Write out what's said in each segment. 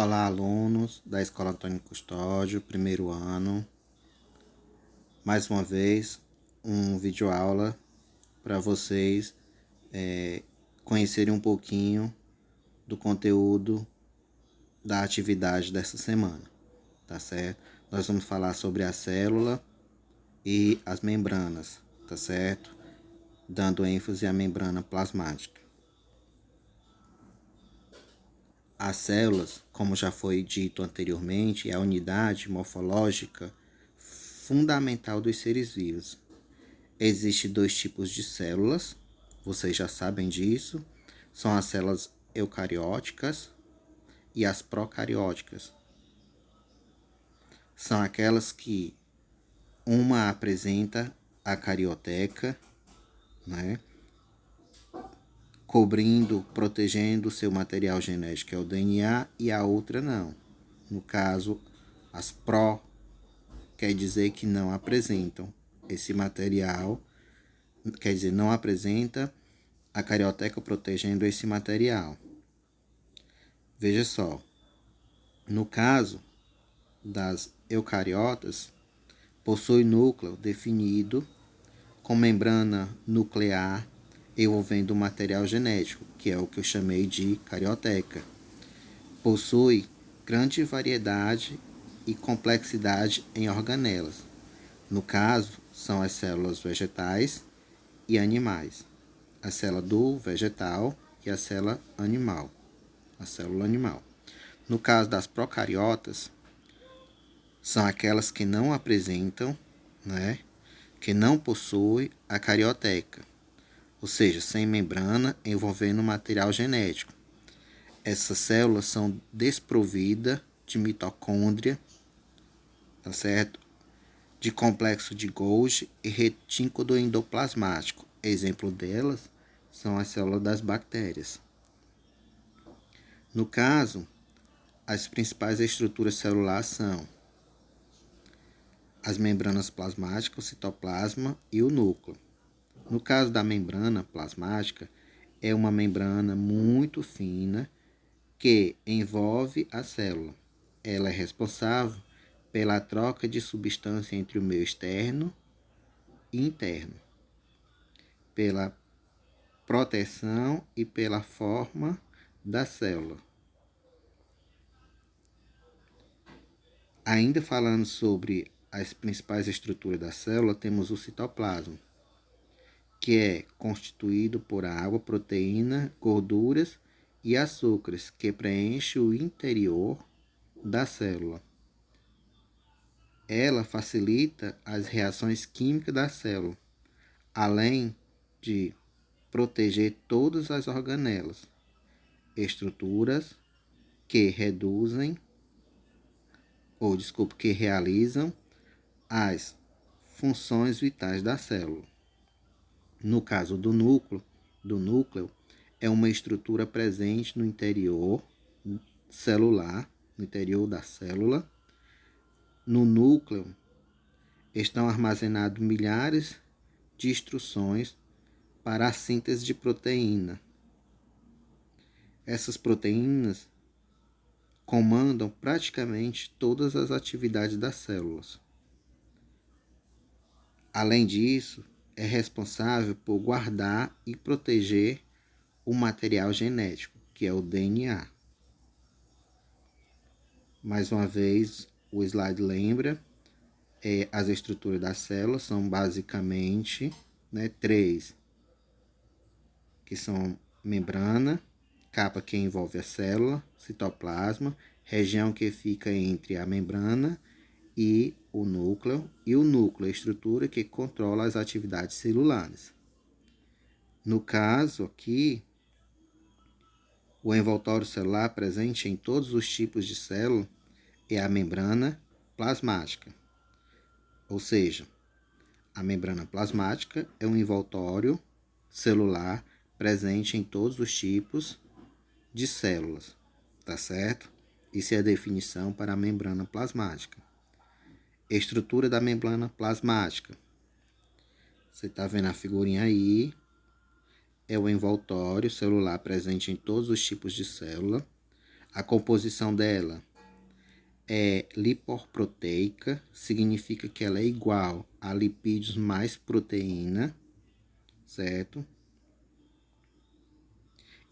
Olá, alunos da Escola Antônio Custódio, primeiro ano. Mais uma vez, um videoaula para vocês conhecerem um pouquinho do conteúdo da atividade dessa semana, tá certo? Nós vamos falar sobre a célula e as membranas, tá certo? Dando ênfase à membrana plasmática. As células, como já foi dito anteriormente, é a unidade morfológica fundamental dos seres vivos. Existem dois tipos de células, vocês já sabem disso, são as células eucarióticas e as procarióticas. São aquelas que uma apresenta a carioteca, né, cobrindo, protegendo o seu material genético, que é o DNA, e a outra não. No caso, as pró quer dizer que não apresentam esse material, quer dizer, não apresenta a carioteca protegendo esse material. Veja só, no caso das eucariotas, possui núcleo definido com membrana nuclear envolvendo o material genético, que é o que eu chamei de carioteca. Possui grande variedade e complexidade em organelas. No caso, são as células vegetais e animais. A célula do vegetal e a célula animal. A célula animal. No caso das procariotas, são aquelas que não apresentam, né, que não possuem a carioteca, ou seja, sem membrana envolvendo material genético. Essas células são desprovidas de mitocôndria, tá certo? De complexo de Golgi e retículo endoplasmático. Exemplo delas são as células das bactérias. No caso, as principais estruturas celulares são as membranas plasmáticas, o citoplasma e o núcleo. No caso da membrana plasmática, é uma membrana muito fina que envolve a célula. Ela é responsável pela troca de substância entre o meio externo e interno, pela proteção e pela forma da célula. Ainda falando sobre as principais estruturas da célula, temos o citoplasma, que é constituído por água, proteína, gorduras e açúcares, que preenche o interior da célula. Ela facilita as reações químicas da célula, além de proteger todas as organelas, estruturas que que realizam as funções vitais da célula. No caso do núcleo é uma estrutura presente no interior celular, no interior da célula. No núcleo estão armazenados milhares de instruções para a síntese de proteína. Essas proteínas comandam praticamente todas as atividades das células. Além disso, é responsável por guardar e proteger o material genético, que é o DNA. Mais uma vez, o slide lembra, as estruturas das células são basicamente três, que são membrana, capa que envolve a célula, citoplasma, região que fica entre a membrana e o núcleo é a estrutura que controla as atividades celulares. No caso aqui, o envoltório celular presente em todos os tipos de célula é a membrana plasmática. Ou seja, a membrana plasmática é um envoltório celular presente em todos os tipos de células, tá certo? Isso é a definição para a membrana plasmática. Estrutura da membrana plasmática. Você está vendo a figurinha aí. É o envoltório celular presente em todos os tipos de célula. A composição dela é lipoproteica, significa que ela é igual a lipídios mais proteína, certo?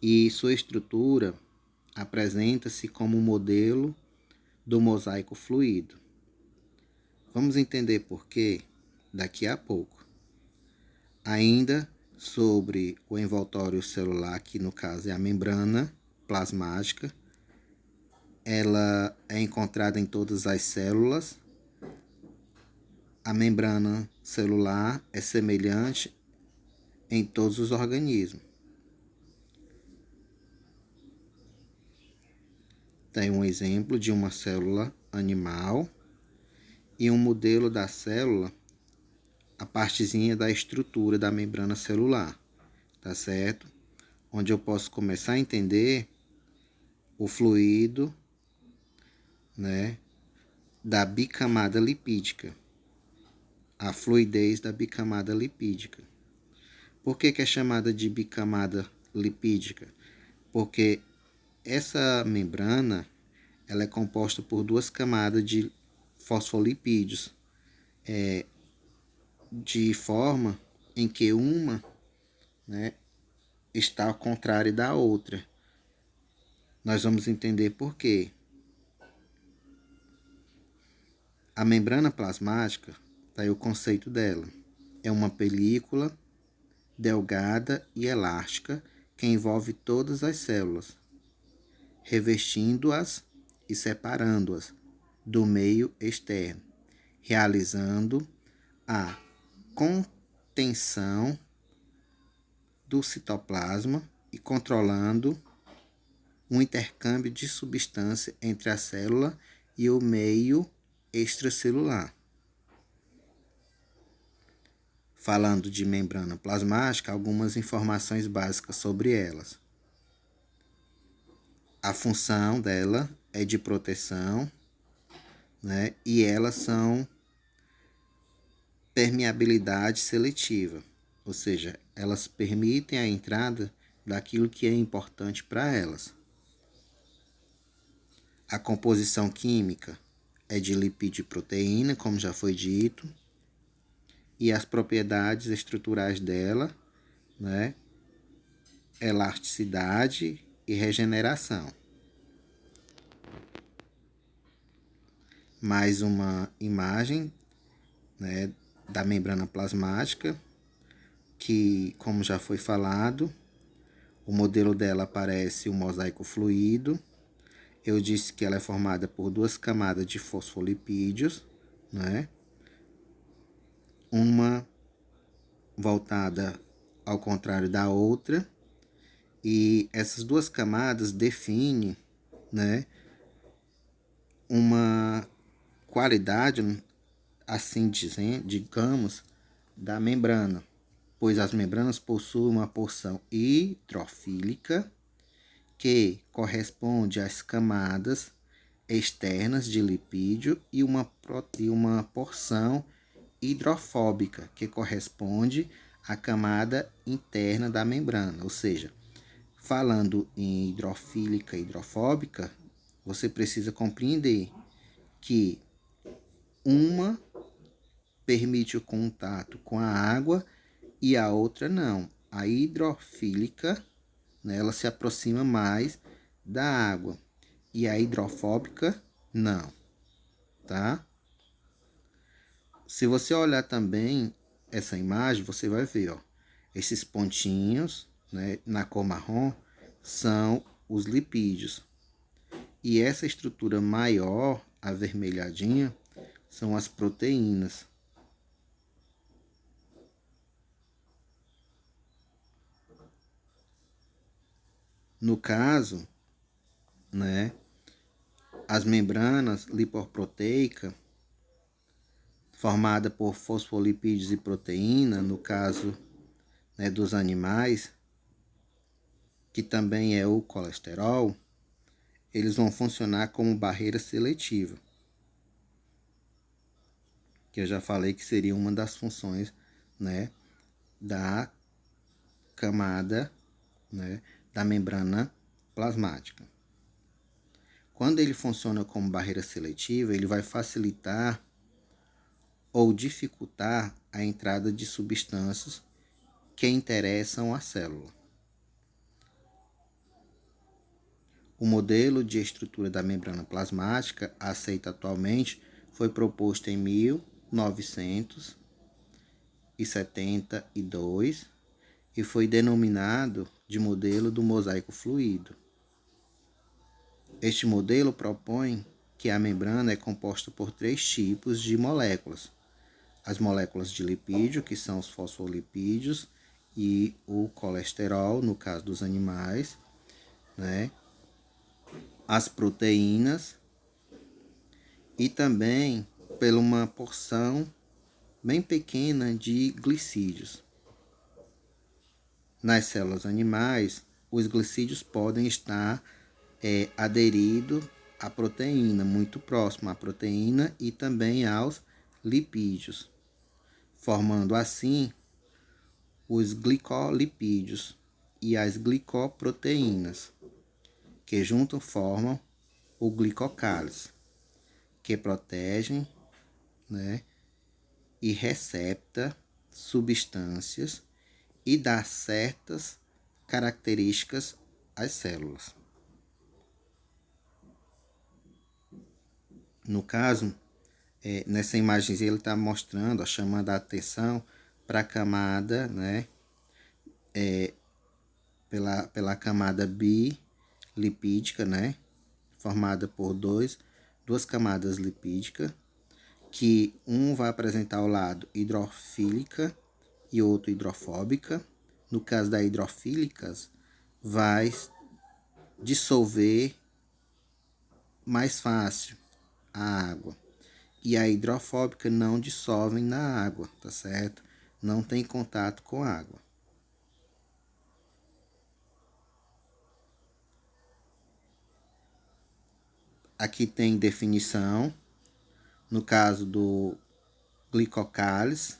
E sua estrutura apresenta-se como um modelo do mosaico fluido. Vamos entender por quê daqui a pouco. Ainda sobre o envoltório celular, que no caso é a membrana plasmática, ela é encontrada em todas as células. A membrana celular é semelhante em todos os organismos. Tem um exemplo de uma célula animal e um modelo da célula, a partezinha da estrutura da membrana celular, tá certo? Onde eu posso começar a entender o fluido, né, da bicamada lipídica, a fluidez da bicamada lipídica. Por que é chamada de bicamada lipídica? Porque essa membrana ela é composta por duas camadas de fosfolipídios, de forma em que uma, né, está ao contrário da outra. Nós vamos entender por quê. A membrana plasmática, tá aí o conceito dela, é uma película delgada e elástica que envolve todas as células, revestindo-as e separando-as do meio externo, realizando a contenção do citoplasma e controlando o intercâmbio de substância entre a célula e o meio extracelular. Falando de membrana plasmática, algumas informações básicas sobre elas. A função dela é de proteção, né? E elas são permeabilidade seletiva, ou seja, elas permitem a entrada daquilo que é importante para elas. A composição química é de lipídio e proteína, como já foi dito, e as propriedades estruturais dela, né? Elasticidade e regeneração. Mais uma imagem, né, da membrana plasmática, que, como já foi falado, o modelo dela parece um mosaico fluido. Eu disse que ela é formada por duas camadas de fosfolipídios, né? Uma voltada ao contrário da outra, e essas duas camadas definem, né, uma qualidade, assim dizendo, digamos, da membrana, pois as membranas possuem uma porção hidrofílica que corresponde às camadas externas de lipídio e uma porção hidrofóbica que corresponde à camada interna da membrana. Ou seja, falando em hidrofílica e hidrofóbica, você precisa compreender que uma permite o contato com a água e a outra não. A hidrofílica, né, ela se aproxima mais da água e a hidrofóbica não, tá? Se você olhar também essa imagem, você vai ver, ó, esses pontinhos, né, na cor marrom são os lipídios. E essa estrutura maior, avermelhadinha, são as proteínas. No caso, né, as membranas lipoproteicas, formada por fosfolipídios e proteína, no caso, né, dos animais, que também é o colesterol, eles vão funcionar como barreira seletiva, que eu já falei que seria uma das funções, né, da camada, né, da membrana plasmática. Quando ele funciona como barreira seletiva, ele vai facilitar ou dificultar a entrada de substâncias que interessam à célula. O modelo de estrutura da membrana plasmática aceito atualmente foi proposto em 1972 e foi denominado de modelo do mosaico fluido. Este modelo propõe que a membrana é composta por 3 tipos de moléculas: as moléculas de lipídio, que são os fosfolipídios, e o colesterol, no caso dos animais, né? As proteínas e também por uma porção bem pequena de glicídios. Nas células animais, os glicídios podem estar aderidos à proteína, muito próximo à proteína e também aos lipídios, formando assim os glicolipídios e as glicoproteínas, que juntos formam o glicocálice, que protegem, né, e recepta substâncias e dá certas características às células. No caso, nessa imagem ele está mostrando, chamando a atenção para a camada, né, pela camada bilipídica, né, formada por duas camadas lipídicas, que um vai apresentar o lado hidrofílica e outro hidrofóbica. No caso da hidrofílica, vai dissolver mais fácil a água. E a hidrofóbica não dissolve na água, tá certo? Não tem contato com a água. Aqui tem definição. No caso do glicocálice,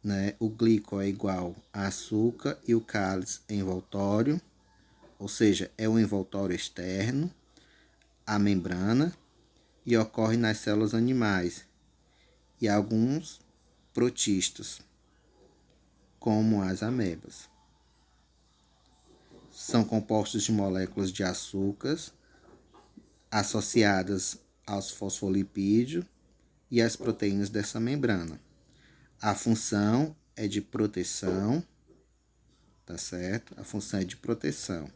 né, o glico é igual a açúcar e o cálice é envoltório, ou seja, é o envoltório externo, a membrana, e ocorre nas células animais e alguns protistas, como as amebas. São compostos de moléculas de açúcares associadas aos fosfolipídios e às proteínas dessa membrana. A função é de proteção, tá certo? A função é de proteção.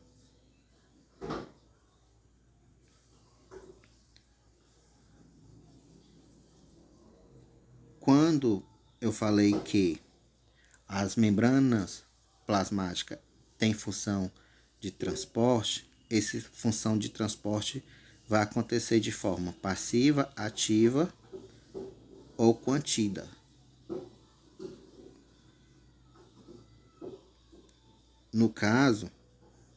Quando eu falei que as membranas plasmáticas têm função de transporte, essa função de transporte vai acontecer de forma passiva, ativa ou contida. No caso,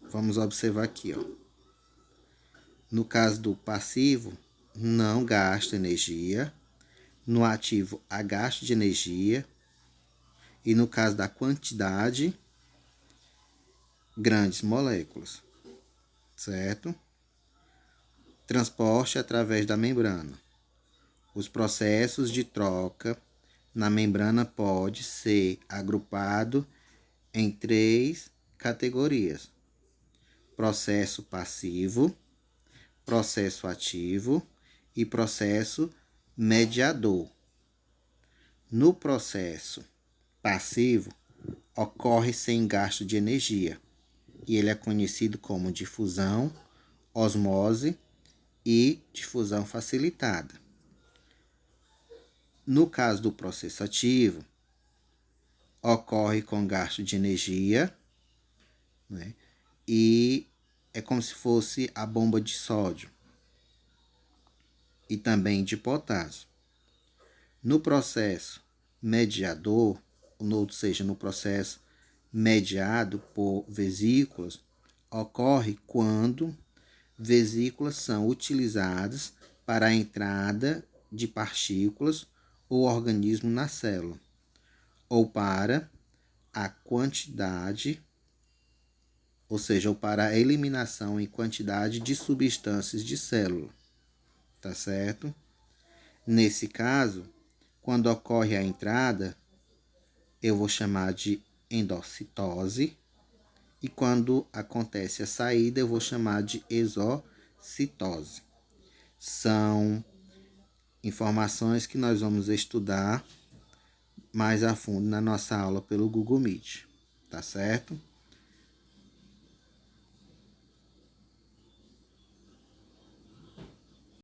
vamos observar aqui, ó. No caso do passivo, não gasta energia. No ativo, há gasto de energia. E no caso da quantidade, grandes moléculas, certo? Transporte através da membrana. Os processos de troca na membrana pode ser agrupado em 3 categorias: processo passivo, processo ativo e processo mediador. No processo passivo, ocorre sem gasto de energia e ele é conhecido como difusão, osmose e difusão facilitada. No caso do processo ativo, ocorre com gasto de energia, né? E é como se fosse a bomba de sódio e também de potássio. No processo mediador, ou seja, no processo mediado por vesículas, ocorre quando vesículas são utilizadas para a entrada de partículas ou organismo na célula, ou para a quantidade ou seja, ou para a eliminação em quantidade de substâncias de célula, tá certo? Nesse caso, quando ocorre a entrada, eu vou chamar de endocitose, e quando acontece a saída, eu vou chamar de exocitose. São informações que nós vamos estudar mais a fundo na nossa aula pelo Google Meet, tá certo?